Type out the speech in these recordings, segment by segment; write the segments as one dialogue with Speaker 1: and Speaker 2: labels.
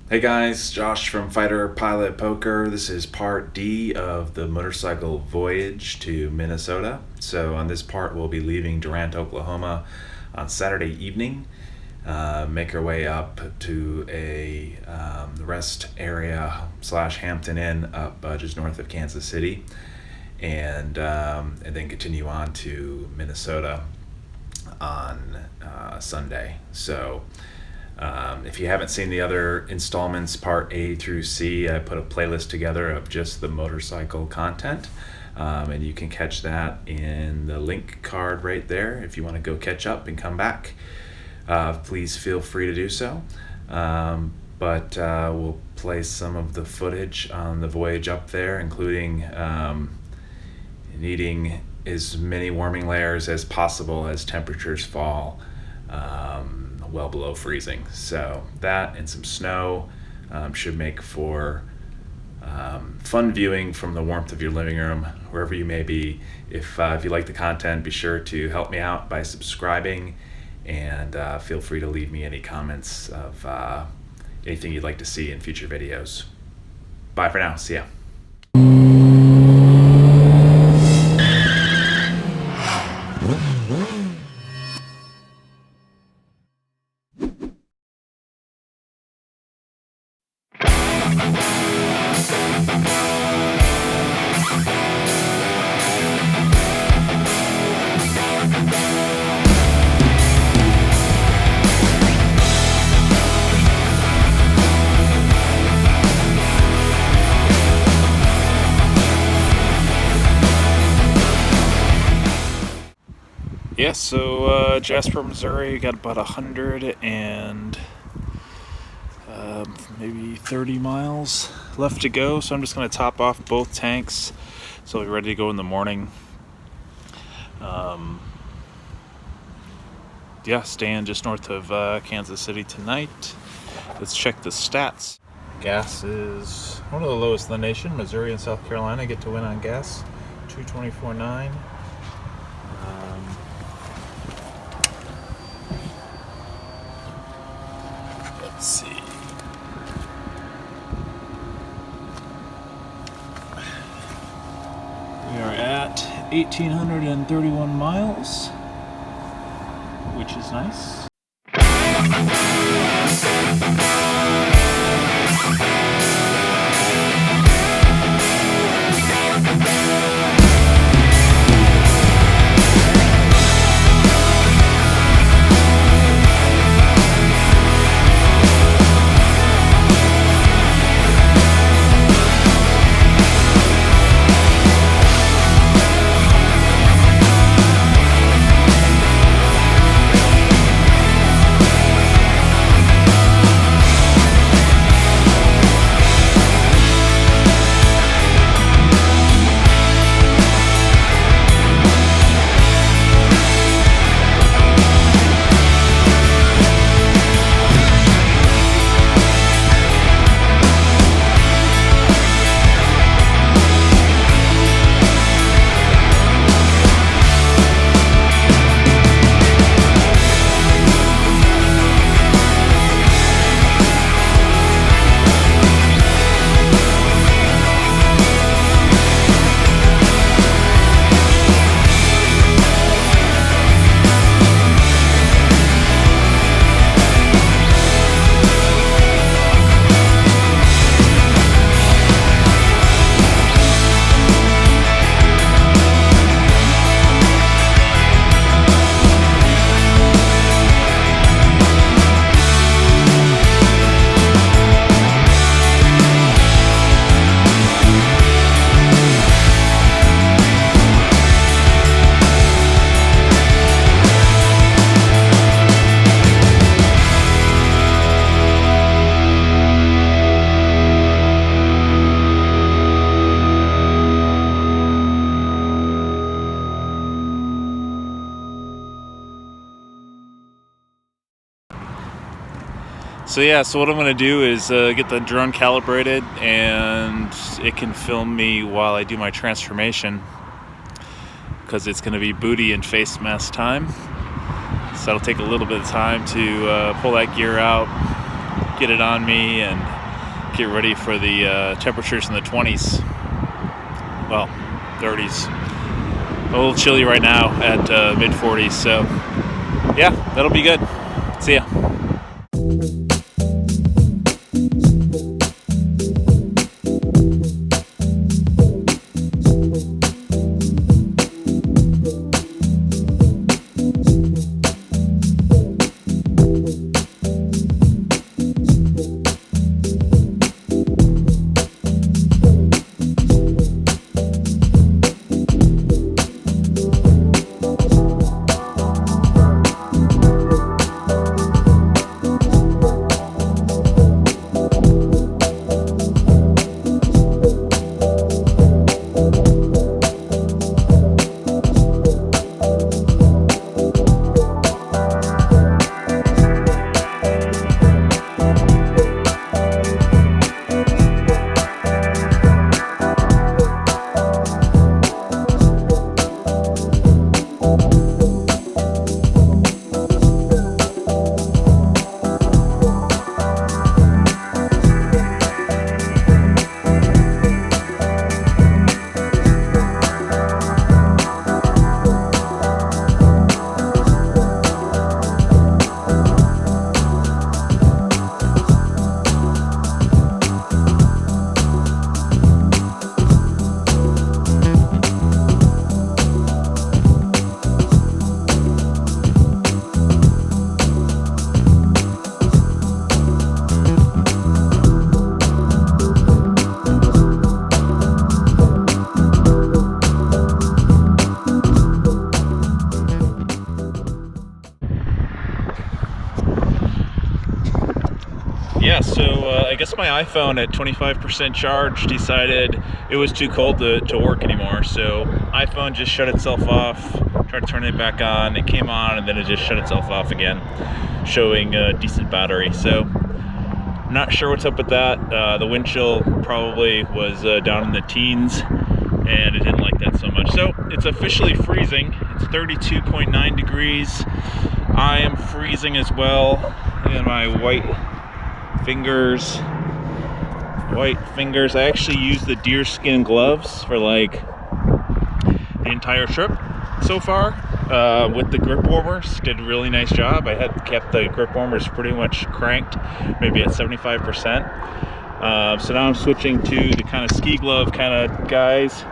Speaker 1: Hey guys, Josh from Fighter Pilot Poker. This is part D of the motorcycle voyage to Minnesota. So on this part, we'll be leaving Durant, Oklahoma on Saturday evening, make our way up to a rest area / Hampton Inn up just north of Kansas City, and then continue on to Minnesota on Sunday. So if you haven't seen the other installments, part A through C, I put a playlist together of just the motorcycle content, and you can catch that in the link card right there. If you want to go catch up and come back, please feel free to do so. But we'll play some of the footage on the voyage up there, including needing as many warming layers as possible as temperatures fall well below freezing. So that and some snow should make for fun viewing from the warmth of your living room, wherever you may be. If you like the content, be sure to help me out by subscribing, and feel free to leave me any comments of anything you'd like to see in future videos. Bye for now. See ya.
Speaker 2: Yeah, so Jasper, Missouri, got about 100 and maybe 30 miles left to go. So I'm just going to top off both tanks, so I'll be ready to go in the morning. Yeah, staying just north of Kansas City tonight. Let's check the stats. Gas is one of the lowest in the nation. Missouri and South Carolina get to win on gas, 224.9. Let's see. We are at 1,831 miles, which is nice. So what I'm going to do is get the drone calibrated, and it can film me while I do my transformation, because it's going to be booty and face mask time. So it'll take a little bit of time to pull that gear out, get it on me and get ready for the temperatures in the 20s. Well, 30s. A little chilly right now at mid 40s, so yeah, that'll be good. See ya. Yeah, so I guess my iPhone at 25% charge decided it was too cold to work anymore. So iPhone just shut itself off, tried to turn it back on, it came on, and then it just shut itself off again, showing a decent battery. So not sure what's up with that. The wind chill probably was down in the teens, and it didn't like that so much. So it's officially freezing. It's 32.9 degrees. I am freezing as well, and my white fingers. I actually used the deerskin gloves for like the entire trip so far with the grip warmers. Did a really nice job. I had kept the grip warmers pretty much cranked, maybe at 75%. So now I'm switching to the kind of ski glove kind of guys.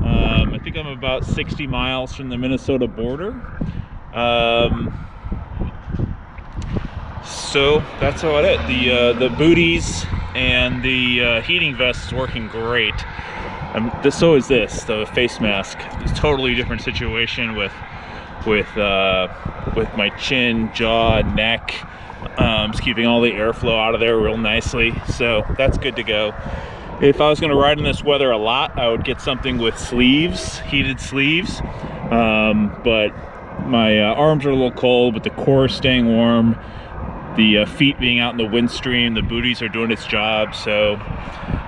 Speaker 2: I think I'm about 60 miles from the Minnesota border. So that's about it. The booties and the heating vest is working great. So is this, the face mask. It's a totally different situation with my chin, jaw, neck. It's keeping all the airflow out of there real nicely. So that's good to go. If I was going to ride in this weather a lot, I would get something with sleeves, heated sleeves. But my arms are a little cold, but the core is staying warm. The feet being out in the windstream, the booties are doing its job, so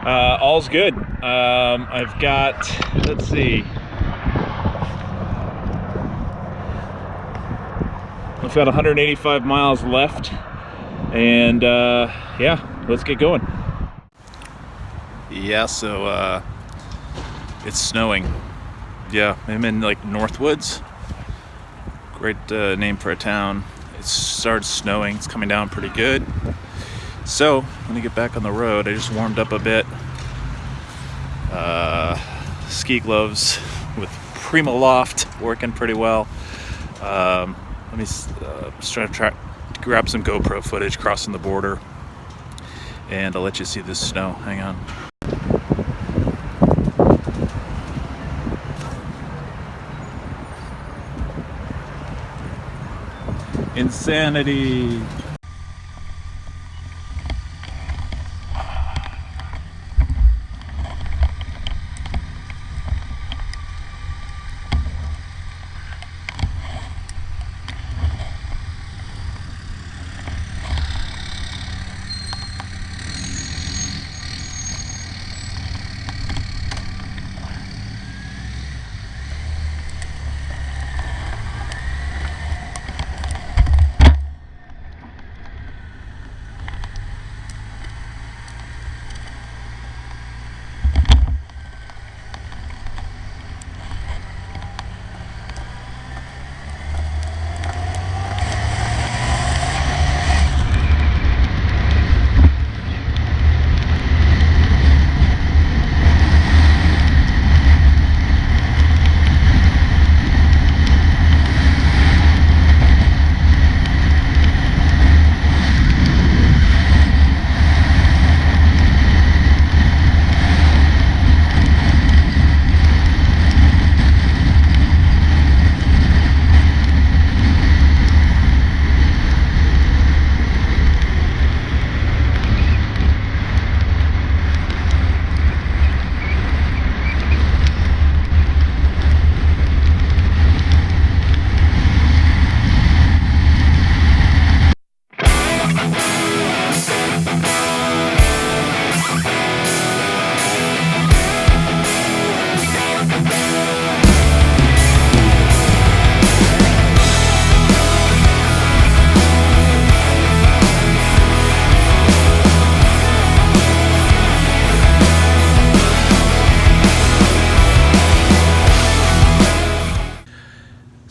Speaker 2: all's good. I've got, let's see, I've got 185 miles left, and yeah, let's get going. Yeah, so it's snowing. Yeah, I'm in like Northwoods. Great name for a town. It started snowing. It's coming down pretty good. So I'm gonna get back on the road. I just warmed up a bit. Ski gloves with Prima Loft working pretty well. Let me just try to grab some GoPro footage crossing the border, and I'll let you see this snow. Hang on. Insanity.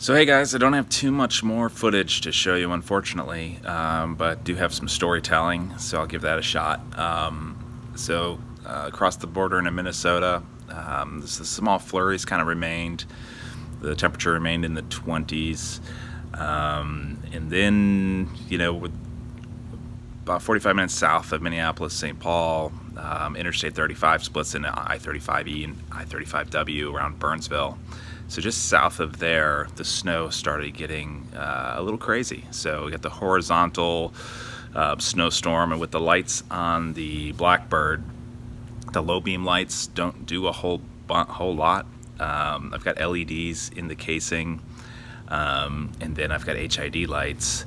Speaker 1: So hey guys, I don't have too much more footage to show you, unfortunately, but do have some storytelling, so I'll give that a shot. Across the border into Minnesota, the small flurries kind of remained. The temperature remained in the 20s, and then, with about 45 minutes south of Minneapolis, St. Paul, Interstate 35 splits into I-35E and I-35W around Burnsville. So just south of there, the snow started getting a little crazy. So we got the horizontal snowstorm, and with the lights on the Blackbird, the low beam lights don't do a whole lot. I've got LEDs in the casing, and then I've got HID lights.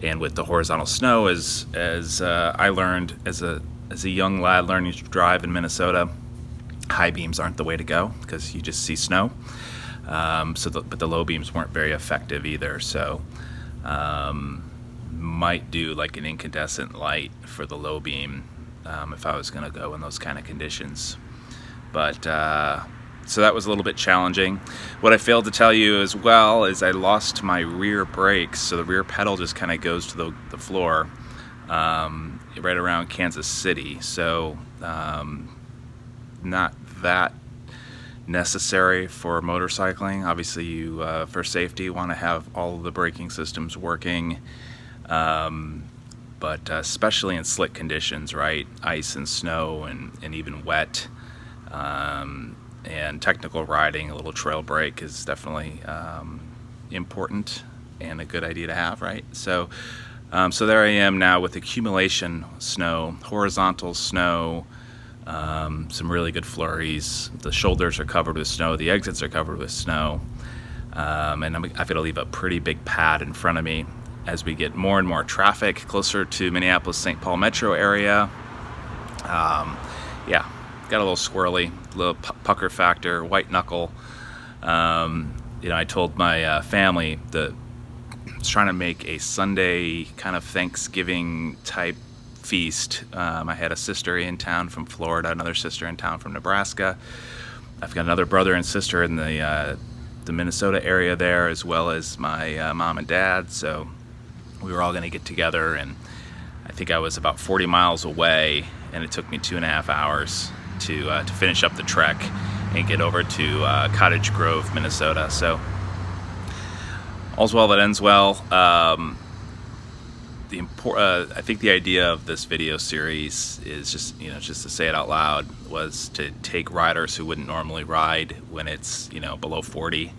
Speaker 1: And with the horizontal snow, as I learned as a young lad learning to drive in Minnesota, high beams aren't the way to go because you just see snow. But the low beams weren't very effective either. So might do like an incandescent light for the low beam if I was going to go in those kind of conditions. But so that was a little bit challenging. What I failed to tell you as well is I lost my rear brakes, so the rear pedal just kind of goes to the floor right around Kansas City. So not that necessary for motorcycling. Obviously, you for safety want to have all of the braking systems working, but especially in slick conditions, right? Ice and snow and even wet. And technical riding, a little trail brake is definitely important and a good idea to have, right? So there I am now with accumulation snow, horizontal snow, some really good flurries. The shoulders are covered with snow, the exits are covered with snow, and I've got to leave a pretty big pad in front of me as we get more and more traffic closer to Minneapolis-St. Paul metro area. Yeah. Got a little squirrely, a little pucker factor, white knuckle. I told my family that I was trying to make a Sunday kind of Thanksgiving type feast. I had a sister in town from Florida, another sister in town from Nebraska. I've got another brother and sister in the Minnesota area there, as well as my mom and dad. So we were all going to get together, and I think I was about 40 miles away, and it took me 2.5 hours to finish up the trek and get over to Cottage Grove, Minnesota. So all's well that ends well. I think the idea of this video series is just to say it out loud, was to take riders who wouldn't normally ride when it's below 40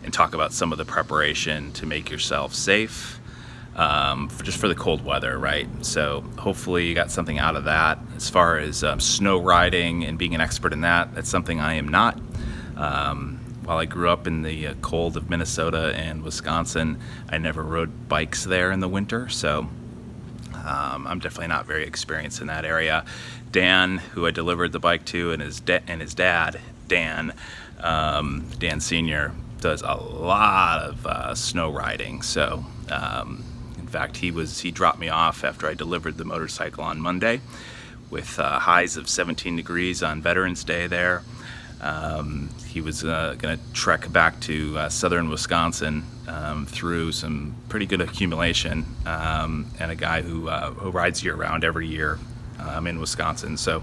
Speaker 1: and talk about some of the preparation to make yourself safe. Just for the cold weather, right? So hopefully you got something out of that. As far as snow riding and being an expert in that, that's something I am not. While I grew up in the cold of Minnesota and Wisconsin, I never rode bikes there in the winter, so I'm definitely not very experienced in that area. Dan, who I delivered the bike to, and his dad, Dan Sr., does a lot of snow riding, so in fact, he dropped me off after I delivered the motorcycle on Monday with highs of 17 degrees on Veterans Day there. He was going to trek back to southern Wisconsin through some pretty good accumulation, and a guy who rides year-round every year in Wisconsin. So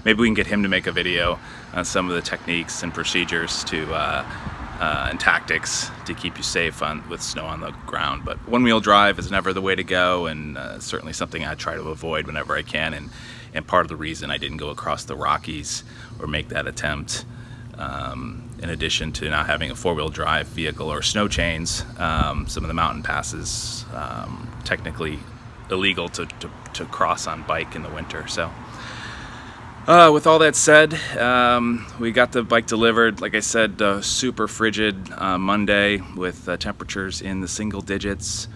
Speaker 1: maybe we can get him to make a video on some of the techniques and procedures and tactics to keep you safe with snow on the ground. But one-wheel drive is never the way to go, and certainly something I try to avoid whenever I can, and part of the reason I didn't go across the Rockies or make that attempt, in addition to not having a four-wheel drive vehicle or snow chains, some of the mountain passes technically illegal to cross on bike in the winter. So with all that said, we got the bike delivered. Like I said, super frigid Monday with temperatures in the single digits,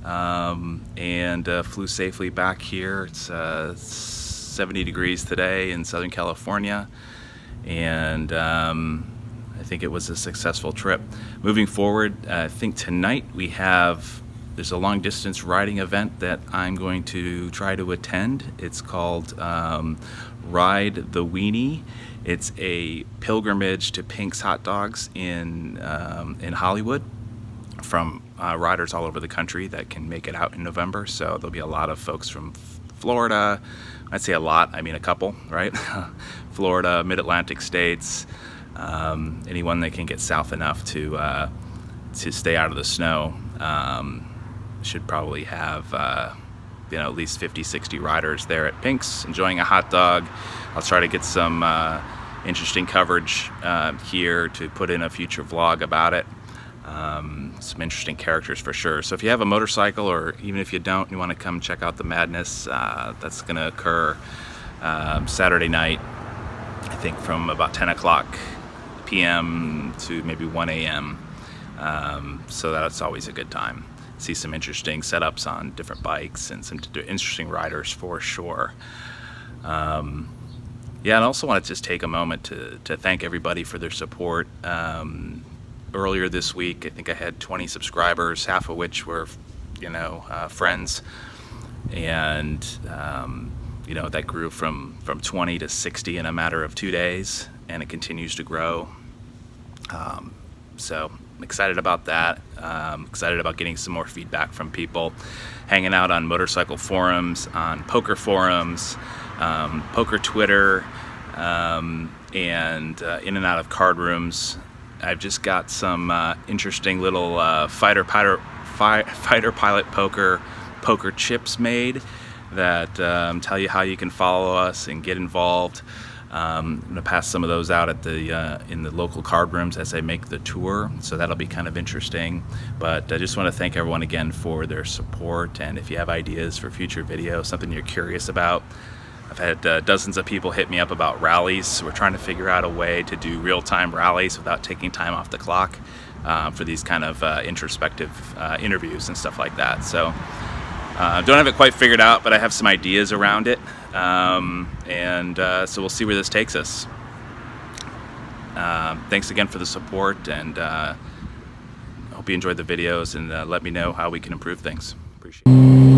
Speaker 1: and flew safely back here. It's 70 degrees today in Southern California, and I think it was a successful trip. Moving forward, I think tonight we have
Speaker 2: there's a long distance riding event that I'm going to try to attend. It's called Ride the Weenie. It's a pilgrimage to Pink's Hot Dogs in Hollywood from riders all over the country that can make it out in November. So there'll be a lot of folks from Florida. I'd say a lot, I mean a couple, right? Florida, mid-Atlantic states, anyone that can get south enough to stay out of the snow. Should probably have at least 50-60 riders there at Pink's enjoying a hot dog. I'll try to get some interesting coverage here to put in a future vlog about it. Some interesting characters for sure. So if you have a motorcycle, or even if you don't, you want to come check out the madness, that's going to occur Saturday night, I think from about 10 o'clock p.m. to maybe 1 a.m. So that's always a good time. See some interesting setups on different bikes and some interesting riders for sure. Yeah, and I also want to just take a moment to thank everybody for their support. Earlier this week, I think I had 20 subscribers, half of which were, friends, and that grew from 20 to 60 in a matter of 2 days, and it continues to grow. So I'm excited about that. Excited about getting some more feedback from people, hanging out on motorcycle forums, on poker forums, poker Twitter, and in and out of card rooms. I've just got some interesting little fighter pilot poker chips made that tell you how you can follow us and get involved. I'm going to pass some of those out at in the local card rooms as I make the tour, so that'll be kind of interesting. But I just want to thank everyone again for their support, and if you have ideas for future videos, something you're curious about. I've had dozens of people hit me up about rallies. We're trying to figure out a way to do real-time rallies without taking time off the clock for these kind of introspective interviews and stuff like that. So don't have it quite figured out, but I have some ideas around it. So we'll see where this takes us. Thanks again for the support, and hope you enjoyed the videos, and let me know how we can improve things. Appreciate it.